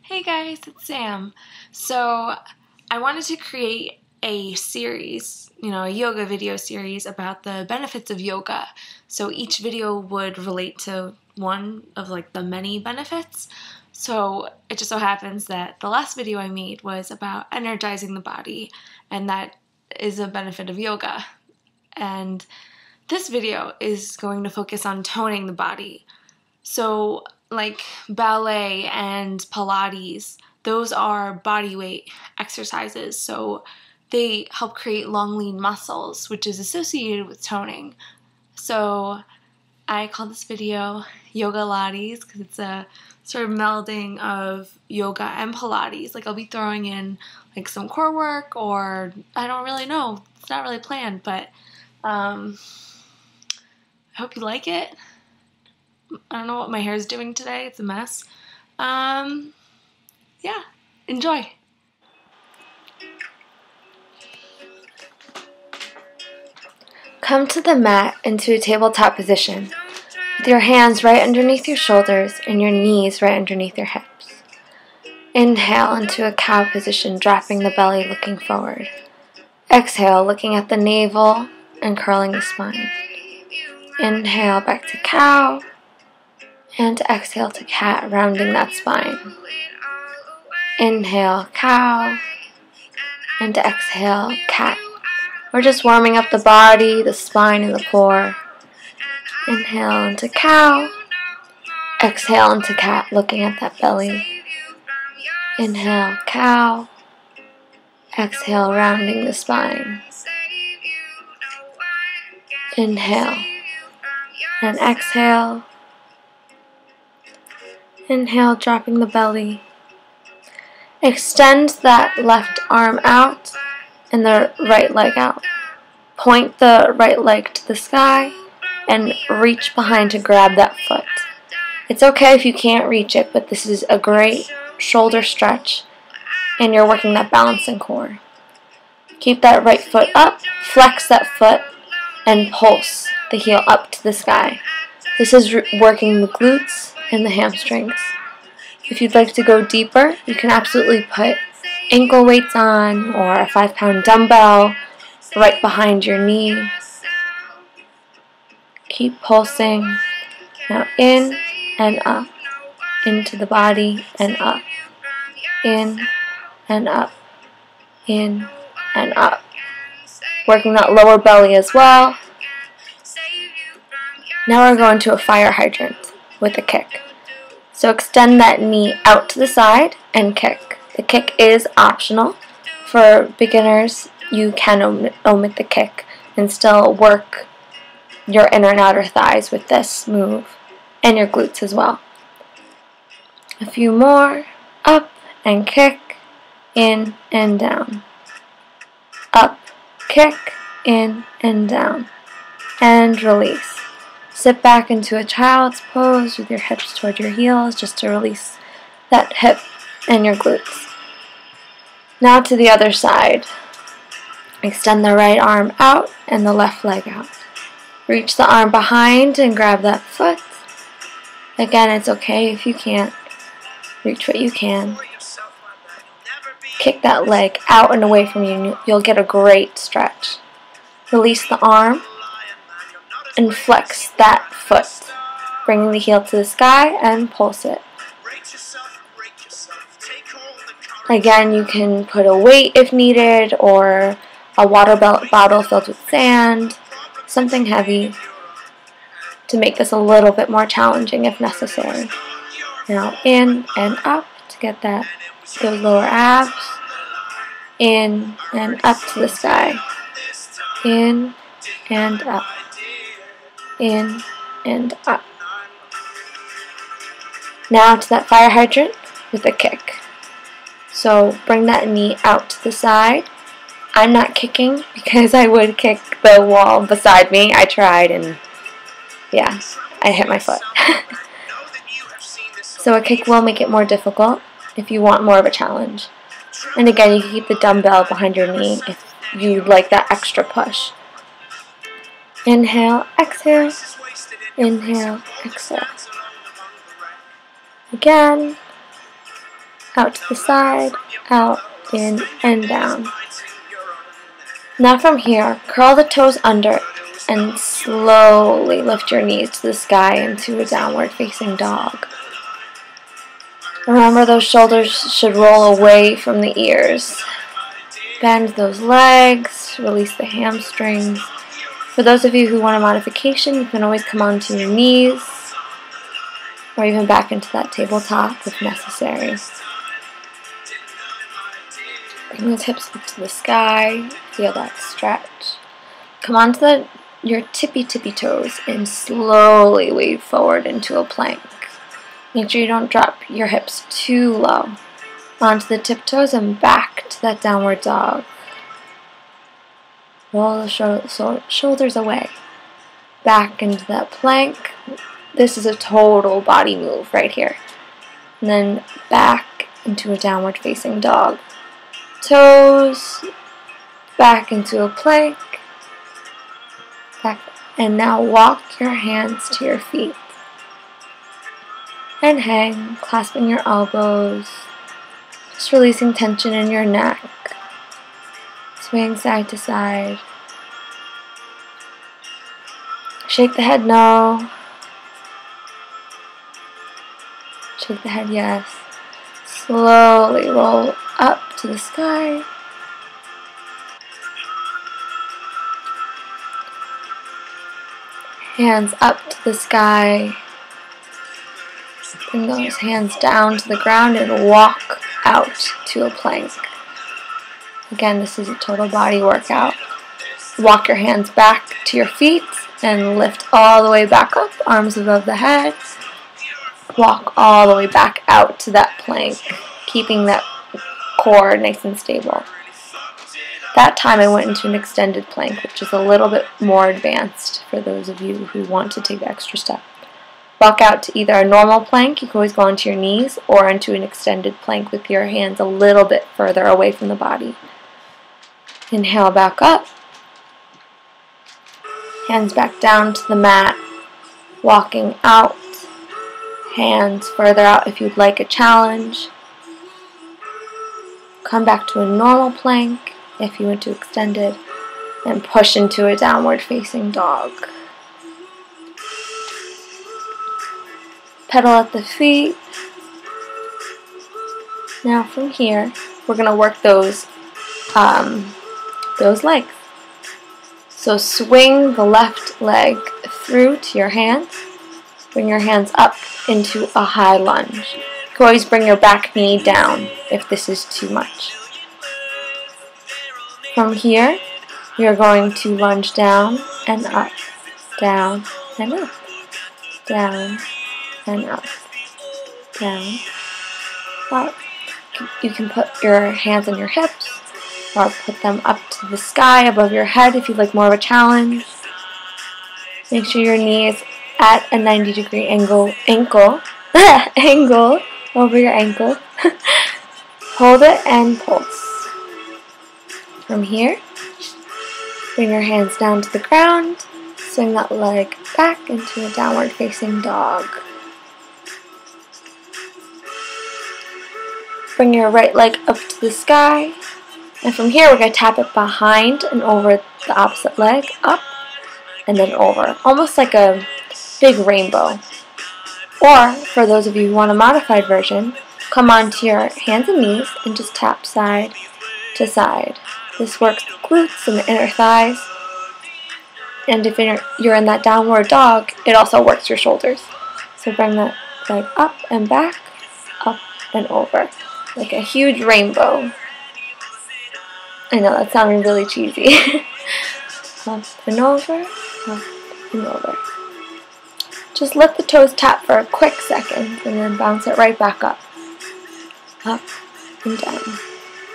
Hey guys, it's Sam. So I wanted to create a series, a yoga video series about the benefits of yoga. So each video would relate to one of the many benefits. So it just so happens that the last video I made was about energizing the body, and that is a benefit of yoga. And this video is going to focus on toning the body. So like ballet and Pilates, those are body weight exercises. So they help create long, lean muscles, which is associated with toning. So I call this video Yogilates because it's a sort of melding of yoga and Pilates. I'll be throwing in some core work, or I don't really know. It's not really planned, but I hope you like it. I don't know what my hair is doing today. It's a mess. Yeah, enjoy. Come to the mat into a tabletop position with your hands right underneath your shoulders and your knees right underneath your hips. Inhale into a cow position, dropping the belly, looking forward. Exhale, looking at the navel and curling the spine. Inhale, back to cow. And exhale to cat, rounding that spine. Inhale, cow. And exhale, cat. We're just warming up the body, the spine, and the core. Inhale into cow. Exhale into cat, looking at that belly. Inhale, cow. Exhale, rounding the spine. Inhale. And exhale. Inhale, dropping the belly. Extend that left arm out and the right leg out. Point the right leg to the sky and reach behind to grab that foot. It's okay if you can't reach it, but this is a great shoulder stretch and you're working that balance and core. Keep that right foot up, flex that foot, and pulse the heel up to the sky. This is working the glutes and the hamstrings. If you'd like to go deeper, you can absolutely put ankle weights on or a 5-pound dumbbell right behind your knee. Keep pulsing. Now in and up, into the body and up, in and up, in and up. Working that lower belly as well. Now we're going to a fire hydrant with a kick. So extend that knee out to the side and kick. The kick is optional. For beginners, you can omit the kick and still work your inner and outer thighs with this move, and your glutes as well. A few more. Up and kick, in and down. Up, kick, in and down. And release. Sit back into a child's pose with your hips toward your heels just to release that hip and your glutes. Now to the other side. Extend the right arm out and the left leg out. Reach the arm behind and grab that foot. Again, it's okay if you can't. Reach what you can. Kick that leg out and away from you. You'll get a great stretch. Release the arm and flex that foot, bringing the heel to the sky and pulse it. Again, you can put a weight if needed, or a water bottle filled with sand, something heavy, to make this a little bit more challenging if necessary. Now in and up to get those lower abs. In and up to the sky. In and up. In and up. Now to that fire hydrant with a kick. So bring that knee out to the side. I'm not kicking because I would kick the wall beside me. I tried and yeah, I hit my foot. So a kick will make it more difficult if you want more of a challenge. And again, you can keep the dumbbell behind your knee if you'd like that extra push. Inhale, exhale. Inhale, exhale. Again. out to the side, out, in, and down. Now from here, curl the toes under and slowly lift your knees to the sky into a downward facing dog. Remember, those shoulders should roll away from the ears. Bend those legs, release the hamstrings. For those of you who want a modification, you can always come onto your knees or even back into that tabletop if necessary. Bring those hips up to the sky, feel that stretch. Come onto your tippy toes and slowly wave forward into a plank. Make sure you don't drop your hips too low. Onto the tiptoes and back to that downward dog. Roll the shoulders away. Back into that plank. This is a total body move right here. And then back into a downward facing dog. Toes, back into a plank, back, and now walk your hands to your feet. And hang, clasping your elbows, just releasing tension in your neck. Swing side to side. Shake the head no. Shake the head yes. Slowly roll up to the sky. Hands up to the sky. Bring those hands down to the ground and walk out to a plank. Again, this is a total body workout. Walk your hands back to your feet and lift all the way back up, arms above the head. Walk all the way back out to that plank, keeping that core nice and stable. That time I went into an extended plank, which is a little bit more advanced for those of you who want to take the extra step. Walk out to either a normal plank, you can always go onto your knees, or into an extended plank with your hands a little bit further away from the body. Inhale back up. Hands back down to the mat. Walking out. Hands further out if you'd like a challenge. Come back to a normal plank if you want to extend it, and push into a downward facing dog. Pedal at the feet. Now from here, we're going to work those legs. So swing the left leg through to your hands. Bring your hands up into a high lunge. You can always bring your back knee down if this is too much. From here, you're going to lunge down and up, down and up, down and up, down, up. You can put your hands on your hips or put them up to the sky above your head if you'd like more of a challenge. Make sure your knee is at a 90-degree angle over your ankle. Hold it and pulse. From here, bring your hands down to the ground, swing that leg back into a downward facing dog. Bring your right leg up to the sky, and from here we're going to tap it behind and over the opposite leg, up and then over, almost like a big rainbow. Or, for those of you who want a modified version, come onto your hands and knees and just tap side to side. This works the glutes and the inner thighs. And if you're in that downward dog, it also works your shoulders. So bring that leg up and back, up and over, like a huge rainbow. I know, that sounded really cheesy. Up and over, up and over. Just let the toes tap for a quick second and then bounce it right back up. Up and down,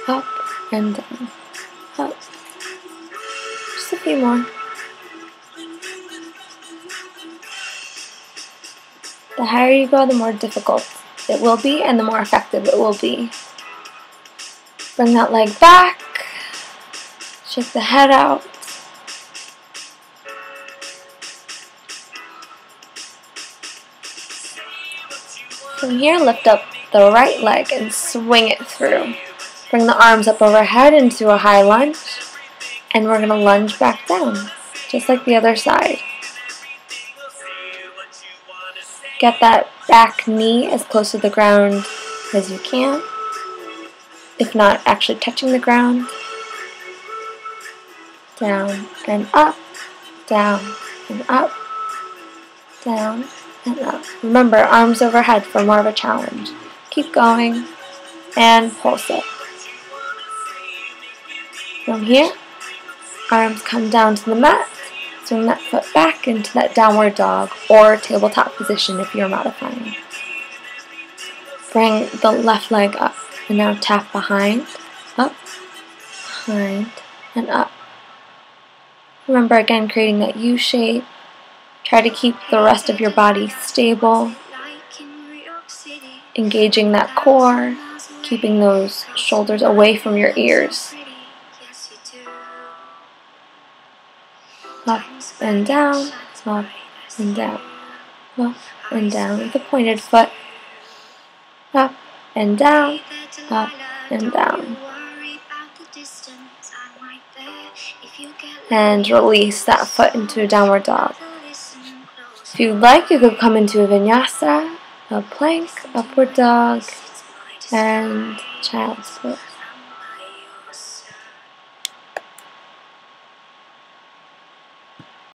up and down, up. Just a few more. The higher you go, the more difficult it will be and the more effective it will be. Bring that leg back. Shake the head out. From here, lift up the right leg and swing it through. Bring the arms up overhead into a high lunge, and we're going to lunge back down, just like the other side. Get that back knee as close to the ground as you can, if not actually touching the ground. Down and up, down and up, down and up. Remember, arms overhead for more of a challenge. Keep going and pulse it. From here, arms come down to the mat. Swing that foot back into that downward dog or tabletop position if you're modifying. Bring the left leg up and now tap behind, up, behind, and up. Remember again creating that U shape. Try to keep the rest of your body stable, engaging that core, keeping those shoulders away from your ears. Up and down, up and down, up and down with a pointed foot. Up and down, up and down. And release that foot into a downward dog. If you'd like, you could come into a vinyasa, a plank, upward dog, and child's pose.